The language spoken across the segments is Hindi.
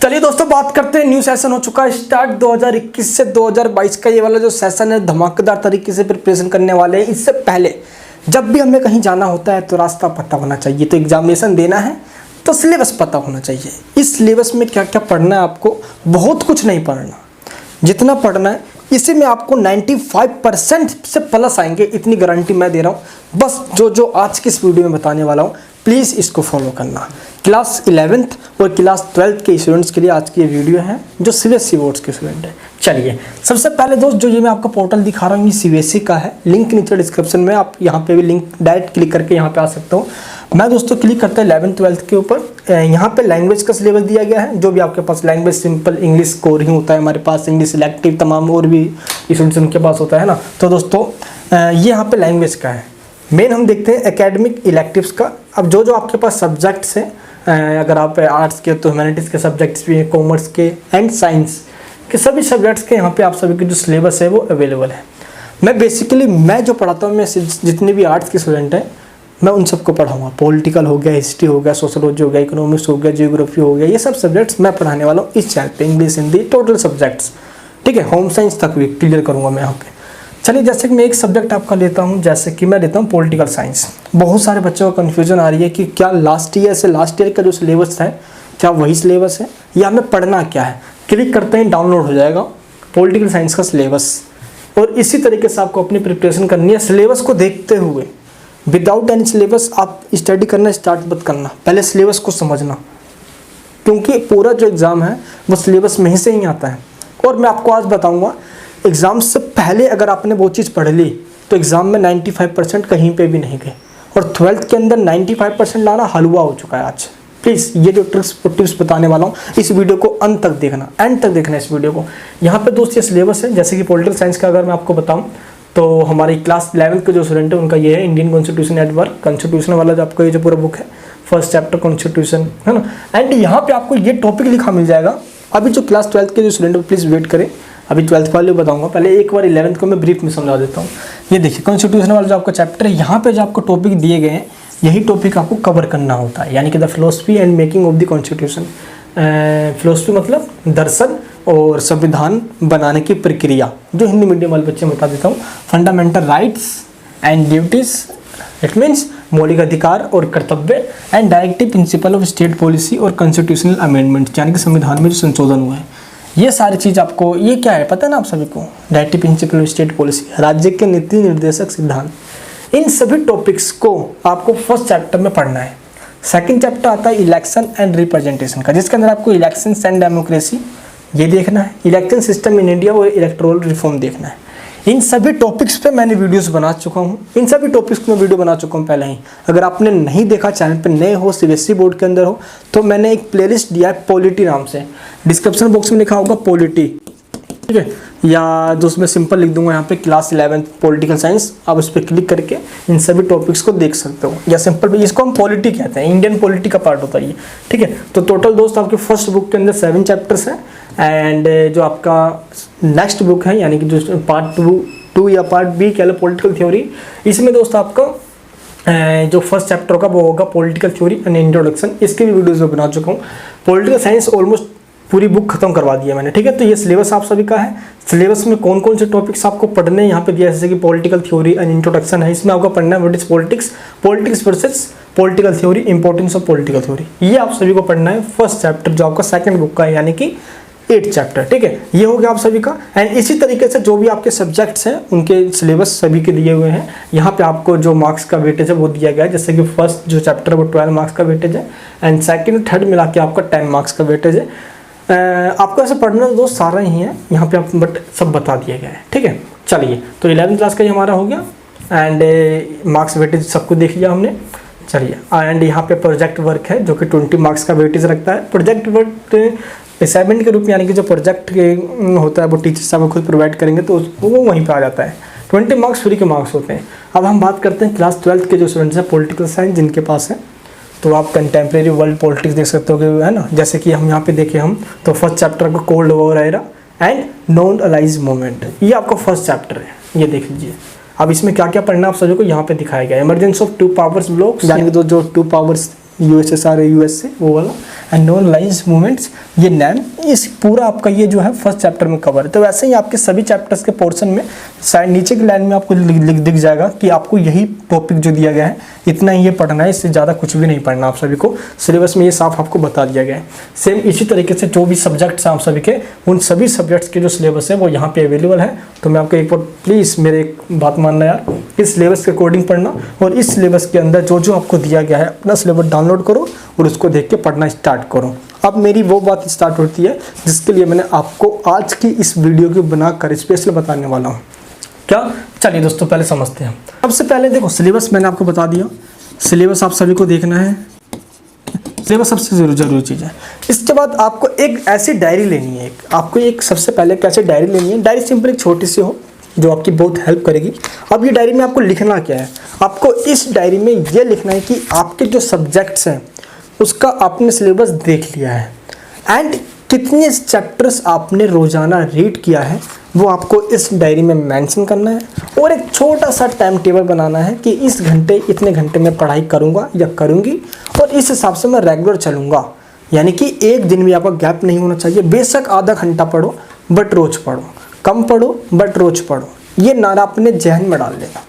चलिए दोस्तों बात करते हैं। न्यू सेशन हो चुका है स्टार्ट 2021 से 2022 का। ये वाला जो सेशन है धमाकेदार तरीके से प्रिपरेशन करने वाले हैं। इससे पहले जब भी हमें कहीं जाना होता है तो रास्ता पता होना चाहिए, तो एग्जामिनेशन देना है तो सिलेबस पता होना चाहिए। इस सिलेबस में क्या क्या पढ़ना है आपको, बहुत कुछ नहीं पढ़ना, जितना पढ़ना है इसी में आपको 95% से प्लस आएंगे, इतनी गारंटी मैं दे रहा हूँ। बस जो आज की इस वीडियो में बताने वाला हूँ प्लीज़ इसको फॉलो करना। क्लास 11th और क्लास 12th के स्टूडेंट्स के लिए आज की ये वीडियो है जो सीबीएसई बोर्ड्स के स्टूडेंट है। चलिए सबसे पहले दोस्त जो ये मैं आपका पोर्टल दिखा रहा हूँ ये सीबीएसई का है, लिंक नीचे डिस्क्रिप्शन में, आप यहाँ पे भी लिंक डायरेक्ट क्लिक करके यहाँ पे आ सकता हूँ। मैं दोस्तों क्लिक करता है 11th 12th के ऊपर। यहाँ पे लैंग्वेज का सिलेबस दिया गया है, जो भी आपके पास लैंग्वेज सिंपल इंग्लिश कोर ही होता है, हमारे पास इंग्लिश सिलेक्टिव तमाम और भी स्टूडेंट्स उनके पास होता है ना। तो दोस्तों ये यहाँ पे लैंग्वेज का है। मेन हम देखते हैं एकेडमिक इलेक्टिव्स का। अब जो आपके पास सब्जेक्ट्स हैं, अगर आप आर्ट्स के तो ह्यूमैनिटीज़ के सब्जेक्ट्स भी हैं, कॉमर्स के एंड साइंस के सभी सब्जेक्ट्स के यहाँ पे आप सभी के जो सिलेबस है वो अवेलेबल है। मैं जो पढ़ाता हूँ, मैं जितने भी आर्ट्स के स्टूडेंट हैं मैं उन सबको पढ़ाऊँगा। पॉलिटिकल हो गया, हिस्ट्री हो गया, सोशोलॉजी हो गया, इकोनॉमिक्स हो गया, जियोग्राफी हो गया, ये सब सब्जेक्ट्स मैं पढ़ाने वाला हूँ इस चैनल पे। इंग्लिश, हिंदी, टोटल सब्जेक्ट्स, ठीक है, होम साइंस तक भी क्लियर करूँगा मैं यहाँ पे। चलिए जैसे कि मैं एक सब्जेक्ट आपका लेता हूँ, जैसे कि मैं लेता हूँ पॉलिटिकल साइंस। बहुत सारे बच्चों को कन्फ्यूजन आ रही है कि क्या लास्ट ईयर का जो सिलेबस है क्या वही सिलेबस है या हमें पढ़ना क्या है। क्लिक करते हैं डाउनलोड हो जाएगा पॉलिटिकल साइंस का सिलेबस, और इसी तरीके से आपको अपनी प्रिपरेशन करनी है सिलेबस को देखते हुए। विदाउट एनी सिलेबस आप स्टडी करना स्टार्ट मत करना, पहले सिलेबस को समझना, क्योंकि पूरा जो एग्ज़ाम है वो सिलेबस में ही से ही आता है। और मैं आपको आज बताऊँगा एग्ज़ाम से पहले अगर आपने वो चीज़ पढ़ ली तो एग्ज़ाम में 95% कहीं पे भी नहीं गए, और 12th के अंदर 95% लाना हलवा हो चुका है आज। प्लीज़ ये जो टिप्स बताने वाला हूँ इस वीडियो को अंत तक देखना, एंड तक देखना इस वीडियो को। यहाँ पे दोस्त ये सिलेबस है, जैसे कि पॉलिटिकल साइंस का अगर मैं आपको बताऊँ तो हमारी क्लास 11th के जो स्टूडेंट है उनका ये है Indian constitution at work, constitution वाला जो आपका ये जो पूरा बुक है, फर्स्ट चैप्टर कॉन्स्टिट्यूशन है ना। एंड यहाँ पे आपको ये टॉपिक लिखा मिल जाएगा। अभी जो क्लास 12th के जो स्टूडेंट है प्लीज़ वेट करें, अभी 12th वाले बताऊंगा, पहले एक बार 11th को मैं ब्रीफ में समझा देता हूँ। ये देखिए कॉन्स्टिट्यूशन वाला जो आपका चैप्टर है, यहाँ पे जो आपको टॉपिक दिए गए हैं यही टॉपिक आपको कवर करना होता है, यानी कि the philosophy and making of the constitution. Philosophy मतलब दर्शन और संविधान बनाने की प्रक्रिया, जो हिंदी मीडियम वाले बच्चे बता देता हूँ। Fundamental rights and duties, it means मौलिक अधिकार और कर्तव्य, and directive principle of state policy और कॉन्स्टिट्यूशनल अमेंडमेंट, यानी कि संविधान में जो संशोधन हुआ है। ये सारी चीज़ आपको, ये क्या है पता है ना आप सभी को, directive principle of state policy, राज्य के नीति निर्देशक सिद्धांत। इन सभी टॉपिक्स को आपको फर्स्ट चैप्टर में पढ़ना है। सेकंड चैप्टर आता है इलेक्शन एंड रिप्रेजेंटेशन का, जिसके अंदर आपको इलेक्शन एंड डेमोक्रेसी ये देखना है, इलेक्शन सिस्टम इन इंडिया और इलेक्टोरल रिफॉर्म देखना है। इन सभी टॉपिक्स पे मैंने वीडियोस बना चुका हूँ, इन सभी टॉपिक्स में वीडियो बना चुका हूँ पहले ही। अगर आपने नहीं देखा, चैनल पे नए हो, सीबीएसई बोर्ड के अंदर हो, तो मैंने एक प्लेलिस्ट दिया है पॉलिटी नाम से, डिस्क्रिप्शन बॉक्स में लिखा होगा पॉलिटी, ठीक है, या जो उसमें सिंपल लिख दूंगा यहाँ पे क्लास 11th पॉलिटिकल साइंस। आप उस पर क्लिक करके इन सभी टॉपिक्स को देख सकते हो, या सिंपल इसको हम पॉलिटी कहते हैं, इंडियन पॉलिटी का पार्ट होता है ये, ठीक है। तो टोटल दोस्त आपके फर्स्ट बुक के अंदर 7 चैप्टर्स हैं, एंड जो आपका नेक्स्ट बुक है यानी कि जो पार्ट 2 या पार्ट बी कह लो पॉलिटिकल थ्योरी, इसमें दोस्त आपका जो फर्स्ट चैप्टर का वो होगा पॉलिटिकल थ्योरी एंड इंट्रोडक्शन। इसके भी वीडियोस में बना चुका हूँ। पॉलिटिकल साइंस ऑलमोस्ट पूरी बुक खत्म करवा दी है मैंने, ठीक है। तो ये सिलेबस आप सभी का है। सिलेबस में कौन कौन से टॉपिक्स आपको पढ़ने हैं यहाँ पे दिया, जैसे कि पॉलिटिकल थ्योरी एंड इंट्रोडक्शन है, इसमें आपको पढ़ना है what is politics, politics versus political theory, importance of political theory, ये आप सभी को पढ़ना है फर्स्ट चैप्टर जो आपका सेकंड बुक का है, यानी कि 8 चैप्टर, ठीक है। ये हो गया आप सभी का। एंड इसी तरीके से जो भी आपके सब्जेक्ट्स हैं उनके सिलेबस सभी के दिए हुए हैं। यहाँ पे आपको जो मार्क्स का वेटेज है वो दिया गया है, जैसे कि फर्स्ट जो चैप्टर है वो 12 मार्क्स का वेटेज है, एंड सेकंड थर्ड मिला के आपका 10 मार्क्स का वेटेज है। आपको ऐसे पढ़ना दोस्त सारा ही है यहाँ पे, आप बट सब बता दिया गया है, ठीक है। चलिए तो 11th क्लास का ही हमारा हो गया, एंड मार्क्स वेटेज सबको देख लिया हमने। चलिए एंड यहाँ पे प्रोजेक्ट वर्क है जो कि 20 मार्क्स का वेटेज रखता है। प्रोजेक्ट वर्क असाइनमेंट के रूप में, यानी कि जो प्रोजेक्ट होता है वो टीचर्स आपको खुद प्रोवाइड करेंगे, तो वो वहीं पे आ जाता है। 20 मार्क्स फ्री के मार्क्स होते हैं। अब हम बात करते हैं क्लास 12th के जो स्टूडेंट्स हैं पॉलिटिकल साइंस जिनके पास है, तो आप कंटेम्प्रेरी वर्ल्ड पॉलिटिक्स देख सकते हो, है ना। जैसे कि हम यहाँ पे देखें हम तो फर्स्ट चैप्टर का cold war era and non अलाइज मूवमेंट, ये आपका फर्स्ट चैप्टर है, ये देख लीजिए। अब इसमें क्या क्या पढ़ना आप सभी को यहाँ पे दिखाया गया है। इमरजेंस ऑफ 2 पावर्स ब्लॉक्स, यानी कि जो 2 पावर्स यूएसएसआर यूएसए वो वाला, एंड नॉन लाइंस मूवमेंट्स, ये नैम, इस पूरा आपका ये जो है फर्स्ट चैप्टर में कवर है। तो वैसे ही आपके सभी चैप्टर्स के पोर्शन में साइड नीचे की लाइन में आपको दिख जाएगा कि आपको यही टॉपिक जो दिया गया है इतना ही ये पढ़ना है, इससे ज़्यादा कुछ भी नहीं पढ़ना आप सभी को। सिलेबस में ये साफ आपको बता दिया गया है। सेम इसी तरीके से जो भी सब्जेक्ट्स हैं आप सभी के, उन सभी सब्जेक्ट्स के जो सिलेबस है वो यहाँ पे अवेलेबल है। तो मैं आपको एक बार प्लीज़ मेरे एक बात मानना यार, इस सिलेबस के अकॉर्डिंग पढ़ना, और इस सिलेबस के अंदर जो जो आपको दिया गया है अपना सिलेबस डाउनलोड करो और उसको देख के पढ़ना स्टार्ट करो। अब मेरी वो बात स्टार्ट होती है जिसके लिए मैंने आपको आज की इस वीडियो को बनाकर स्पेशल बताने वाला हूँ। क्या, चलिए दोस्तों पहले समझते हैं। सबसे पहले देखो सिलेबस मैंने आपको बता दिया, सिलेबस आप सभी को देखना है, सिलेबस सबसे जरूरी चीज़ है। इसके बाद आपको एक ऐसी डायरी लेनी है, आपको एक सबसे पहले कैसे डायरी लेनी है। डायरी सिंपल एक छोटी सी हो जो आपकी बहुत हेल्प करेगी। अब ये डायरी में आपको लिखना क्या है, आपको इस डायरी में ये लिखना है कि आपके जो सब्जेक्ट्स हैं उसका आपने सिलेबस देख लिया है एंड कितने चैप्टर्स आपने रोज़ाना रीड किया है वो आपको इस डायरी में मेंशन करना है, और एक छोटा सा टाइम टेबल बनाना है कि इस घंटे इतने घंटे में पढ़ाई करूँगा या करूँगी और इस हिसाब से मैं रेगुलर चलूँगा। यानी कि एक दिन भी आपका गैप नहीं होना चाहिए। बेशक आधा घंटा पढ़ो बट रोज़ पढ़ो, कम पढ़ो बट रोज़ पढ़ो, ये नारा अपने जहन में डाल लेना।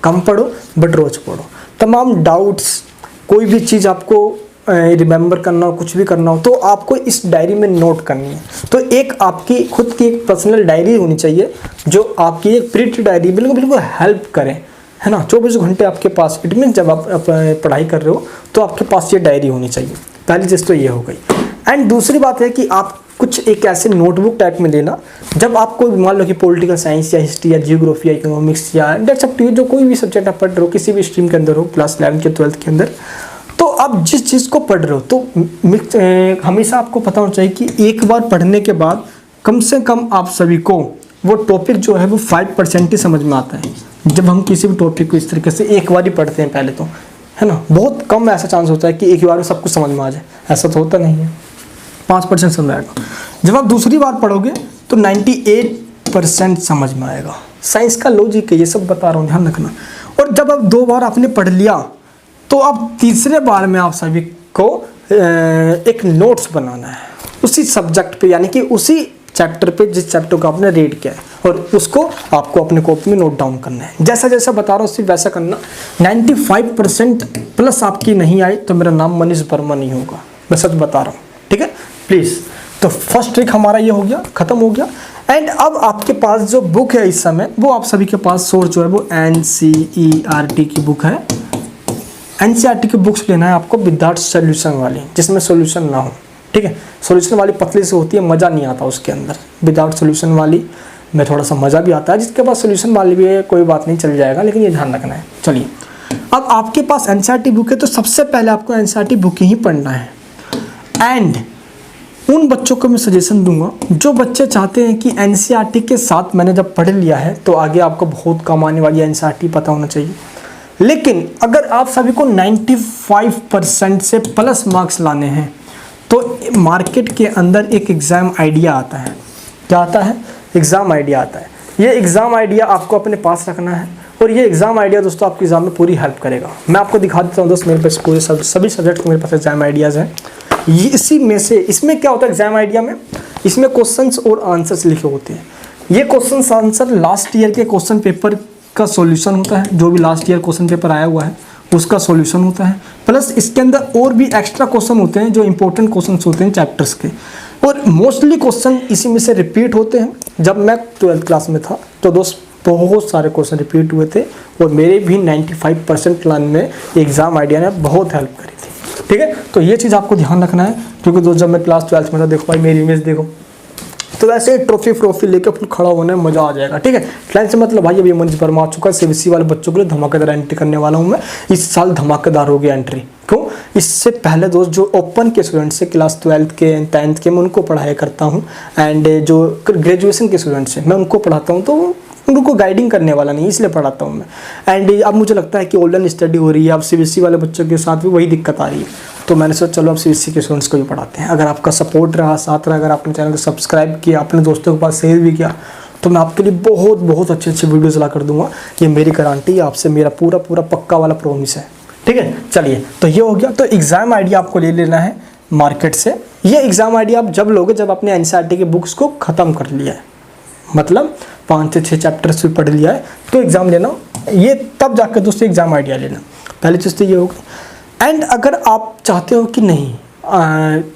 कम पढ़ो बट रोज़ पढ़ो। तमाम डाउट्स, कोई भी चीज़ आपको रिमेंबर करना हो, कुछ भी करना हो तो आपको इस डायरी में नोट करनी है। तो एक आपकी खुद की एक पर्सनल डायरी होनी चाहिए जो आपकी एक प्रिंट डायरी बिल्कुल हेल्प करे, है ना। 24 घंटे आपके पास, इट मीन जब आप पढ़ाई कर रहे हो तो आपके पास ये डायरी होनी चाहिए। पहली चीज़ तो ये हो गई। एंड दूसरी बात है कि आप कुछ एक ऐसे नोटबुक टाइप में लेना, जब आपको मान लो कि पॉलिटिकल साइंस या हिस्ट्री या जियोग्राफी या इकोनॉमिक्स या देख सकते हो जो कोई भी सब्जेक्ट आप पढ़ रहे हो, किसी भी स्ट्रीम के अंदर हो, क्लास 11 के 12th के अंदर, तो आप जिस चीज़ को पढ़ रहे हो तो हमेशा आपको पता होना चाहिए कि एक बार पढ़ने के बाद कम से कम आप सभी को वो टॉपिक जो है वो 5% ही समझ में आता है। जब हम किसी भी टॉपिक को इस तरीके से एक बार ही पढ़ते हैं पहले तो, है ना, बहुत कम ऐसा चांस होता है कि एक ही बार में सब कुछ समझ में आ जाए, ऐसा तो होता नहीं है। 5% समझ आएगा। जब आप दूसरी बार पढ़ोगे तो 98% समझ में आएगा। साइंस का लॉजिक है, ये सब बता रहा हूँ, ध्यान रखना। और जब आप 2 बार आपने पढ़ लिया तो अब तीसरे बार में आप सभी को एक नोट्स बनाना है उसी सब्जेक्ट पे, यानी कि उसी चैप्टर पे जिस चैप्टर को आपने रीड किया है, और उसको आपको अपने कॉपी में नोट डाउन करना है। जैसा जैसा बता रहा हूँ सिर्फ वैसा करना। 95% प्लस आपकी नहीं आई तो मेरा नाम मनीष वर्मा नहीं होगा, मैं सच बता रहा हूँ, ठीक है प्लीज़। तो फर्स्ट ट्रिक हमारा ये हो गया, ख़त्म हो गया। एंड अब आपके पास जो बुक है इस समय वो आप सभी के पास सोर्स जो है वो NCERT की बुक है। NCERT की बुक्स लेना है आपको विदाउट सोल्यूशन वाली, जिसमें सोल्यूशन ना हो, ठीक है। सोल्यूशन वाली पतली से होती है, मज़ा नहीं आता उसके अंदर। विदाउट सोल्यूशन वाली में थोड़ा सा मज़ा भी आता है, जिसके पास सोल्यूशन वाली भी है कोई बात नहीं, चल जाएगा, लेकिन ये ध्यान रखना है। चलिए, अब आपके पास NCERT बुक है तो सबसे पहले आपको NCERT बुक ही पढ़ना है। एंड उन बच्चों को मैं सजेशन दूंगा जो बच्चे चाहते हैं कि NCERT के साथ मैंने जब पढ़ लिया है तो आगे आपको बहुत कम आने वाली NCERT पता होना चाहिए। लेकिन अगर आप सभी को 95% से प्लस मार्क्स लाने हैं तो मार्केट के अंदर एक एग्ज़ाम आइडिया आता है। क्या आता है? एग्ज़ाम आइडिया आता है। ये एग्ज़ाम आइडिया आपको अपने पास रखना है और ये एग्ज़ाम आइडिया दोस्तों आपके एग्ज़ाम में पूरी हेल्प करेगा। मैं आपको दिखा देता हूँ दोस्त, मेरे पास पूरे सभी सब्जेक्ट के मेरे पास एग्ज़ाम आइडियाज़ हैं। ये इसी में से, इसमें क्या होता है एग्ज़ाम आइडिया में, इसमें क्वेश्चंस और आंसर्स लिखे होते हैं। ये क्वेश्चंस आंसर लास्ट ईयर के क्वेश्चन पेपर का सॉल्यूशन होता है, जो भी लास्ट ईयर क्वेश्चन पेपर आया हुआ है उसका सॉल्यूशन होता है। प्लस इसके अंदर और भी एक्स्ट्रा क्वेश्चन होते हैं जो इंपॉर्टेंट क्वेश्चन होते हैं चैप्टर्स के, और मोस्टली क्वेश्चन इसी में से रिपीट होते हैं। जब मैं 12th क्लास में था तो दोस्त बहुत सारे क्वेश्चन रिपीट हुए थे और मेरे भी 95% लाइन में एग्ज़ाम आइडिया ने बहुत हेल्प करी थी, ठीक है। तो ये चीज़ आपको ध्यान रखना है, क्योंकि दोस्त जब मैं क्लास 12th में था, देखो भाई मेरी इमेज देखो, तो वैसे ट्रॉफी लेकर फिर खड़ा होने में मज़ा आ जाएगा, ठीक है। फ्रेंड्स से मतलब भाई अभी मनीष वर्मा आ चुका है, CBSE वाले बच्चों के लिए धमाकेदार एंट्री करने वाला हूँ मैं। इस साल धमाकेदार होगी एंट्री। क्यों? इससे पहले दोस्त जो ओपन के स्टूडेंट्स से क्लास 12th के 10th के मैं उनको पढ़ाया करता हूँ, एंड जो ग्रेजुएशन के स्टूडेंट्स हैं मैं उनको पढ़ाता हूँ, तो उनको गाइडिंग करने वाला नहीं, इसलिए पढ़ाता हूँ मैं। एंड अब मुझे लगता है कि ऑनलाइन स्टडी हो रही है, अब CBSE वाले बच्चों के साथ भी वही दिक्कत आ रही है, तो मैंने सोचा चलो अब CBSE के स्टूडेंट्स को भी पढ़ाते हैं। अगर आपका सपोर्ट रहा, साथ रहा, अगर आपने चैनल को सब्सक्राइब किया, अपने दोस्तों के पास शेयर भी किया, तो मैं आपके लिए बहुत बहुत अच्छे वीडियोज़ ला कर दूंगा। ये मेरी गारंटी, आपसे मेरा पूरा पक्का वाला प्रॉमिस है, ठीक है। चलिए, तो ये हो गया। तो एग्ज़ाम आइडिया आपको ले लेना है मार्केट से। ये एग्ज़ाम आइडिया आप जब लोगे जब अपने एनसीईआरटी की बुक्स को ख़त्म कर लिया है, मतलब 5 से 6 चैप्टर्स भी पढ़ लिया है, तो एग्ज़ाम लेना, ये तब जाकर दोस्तों एग्ज़ाम आइडिया लेना। पहली चीज़ तो ये होगी। एंड अगर आप चाहते हो कि नहीं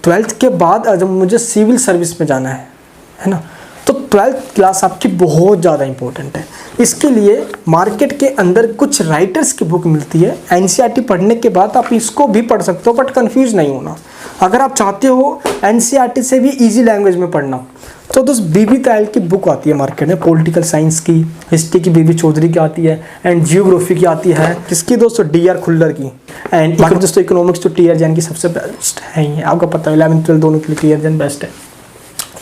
12th के बाद अगर मुझे सिविल सर्विस में जाना है ना, तो 12th क्लास आपकी बहुत ज़्यादा इंपॉर्टेंट है। इसके लिए मार्केट के अंदर कुछ राइटर्स की बुक मिलती है, एनसीईआरटी पढ़ने के बाद आप इसको भी पढ़ सकते हो, बट कंफ्यूज नहीं होना। अगर आप चाहते हो एनसीईआरटी से भी इजी लैंग्वेज में पढ़ना, तो दोस्त बीबी तायल की बुक आती है मार्केट में, पॉलिटिकल साइंस की, हिस्ट्री की बीबी चौधरी की आती है, एंड जियोग्राफी की आती है, किसकी दोस्तों DR खुल्लर की, एंड बाकी दोस्तों इकोनॉमिक्स तो टीआर जैन की सबसे बेस्ट है ही है, आपको पता है 11th 12th दोनों के लिए टीआर जैन बेस्ट है।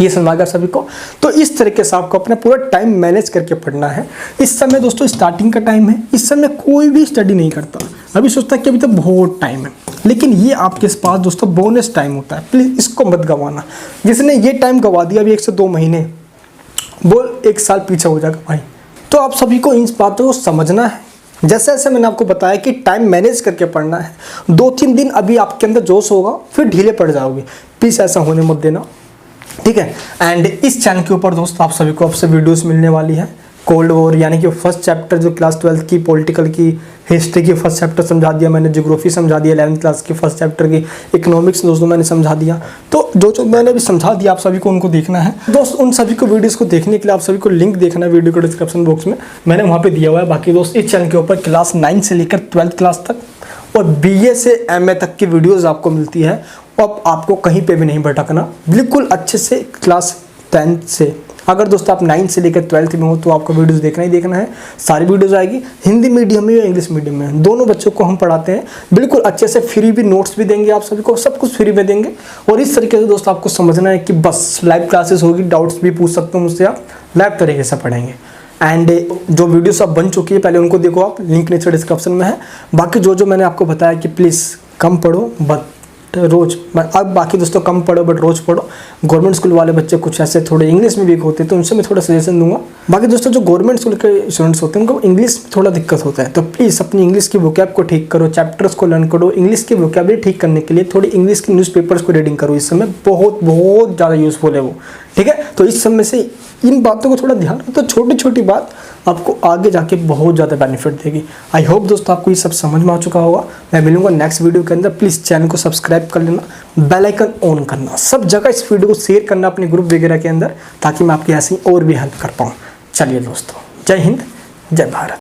ये समझ गया सभी को। तो इस तरीके से आपको अपना पूरा टाइम मैनेज करके पढ़ना है। इस समय दोस्तों स्टार्टिंग का टाइम है, इस समय कोई भी स्टडी नहीं करता, अभी सोचता है कि अभी तो बहुत टाइम है, लेकिन ये आपके पास दोस्तों बोनस टाइम होता है, प्लीज़ इसको मत गंवाना। जिसने ये टाइम गंवा दिया अभी 1 से 2 महीने, वो 1 साल पीछे हो जाएगा भाई। तो आप सभी को इन बातों को समझना है। जैसे जैसे मैंने आपको बताया कि टाइम मैनेज करके पढ़ना है, 2-3 दिन अभी आपके अंदर जोश होगा, फिर ढीले पड़ जाओगे, प्लीज़ ऐसा होने मत देना, ठीक है। एंड इस चैनल के ऊपर दोस्तों आप सभी को आपसे वीडियोस मिलने वाली है। कोल्ड वॉर यानी कि फर्स्ट चैप्टर जो क्लास 12th की पॉलिटिकल की, हिस्ट्री की फर्स्ट चैप्टर समझा दिया मैंने, ज्योग्राफी समझा दिया, 11th क्लास की फर्स्ट चैप्टर की, इकोनॉमिक्स दोस्तों मैंने समझा दिया। तो जो मैंने भी समझा दिया आप सभी को उनको देखना है दोस्त। उन सभी को वीडियोस को देखने के लिए आप सभी को लिंक देखना है वीडियो के डिस्क्रिप्शन बॉक्स में, मैंने वहाँ पर दिया हुआ है। बाकी दोस्त इस चैनल के ऊपर क्लास 9 से लेकर 12th क्लास तक और BA से MA तक की वीडियोज़ आपको मिलती है। अब आपको कहीं पे भी नहीं भटकना, बिल्कुल अच्छे से क्लास 10 से, अगर दोस्तों आप 9 से लेकर 12th में हो तो आपको वीडियोस देखना ही देखना है। सारी वीडियोस आएगी हिंदी मीडियम में या इंग्लिश मीडियम में, दोनों बच्चों को हम पढ़ाते हैं बिल्कुल अच्छे से, फ्री भी नोट्स भी देंगे आप सभी को, सब कुछ फ्री में देंगे। और इस तरीके से दोस्तों आपको समझना है कि बस लाइव क्लासेस होगी, डाउट्स भी पूछ सकते हो मुझसे, आप लाइव तरीके से पढ़ेंगे। एंड जो वीडियोस अब बन चुकी है पहले उनको देखो आप, लिंक नीचे डिस्क्रिप्शन में है। बाकी जो मैंने आपको बताया कि प्लीज़ कम पढ़ो बट रोज, अब बाकी दोस्तों कम पढ़ो बट रोज पढ़ो। गवर्नमेंट स्कूल वाले बच्चे कुछ ऐसे थोड़े इंग्लिश में वीक होते हैं, तो उनसे मैं थोड़ा सजेशन दूंगा। बाकी दोस्तों जो गवर्नमेंट स्कूल के स्टूडेंट्स होते हैं उनको इंग्लिश में थोड़ा दिक्कत होता है, तो प्लीज़ अपनी इंग्लिश की वोकैब को ठीक करो, चैप्टर्स को लर्न करो। इंग्लिश की वोकैबलरी ठीक करने के लिए थोड़ी इंग्लिश की न्यूज़पेपर्स को रीडिंग करो, इस समय बहुत बहुत ज़्यादा यूज़फुल है वो, ठीक है। तो इस समय से इन बातों को थोड़ा ध्यान रखो, तो छोटी छोटी बात आपको आगे जाके बहुत ज़्यादा बेनिफिट देगी। आई होप दोस्तों आपको ये सब समझ में आ चुका होगा। मैं मिलूंगा नेक्स्ट वीडियो के अंदर। प्लीज़ चैनल को सब्सक्राइब कर लेना, बेल आइकन ऑन करना, सब जगह इस वीडियो को शेयर करना अपने ग्रुप वगैरह के अंदर, ताकि मैं आपकी ऐसी और भी हेल्प कर पाऊँ। चलिए दोस्तों, जय हिंद, जय भारत।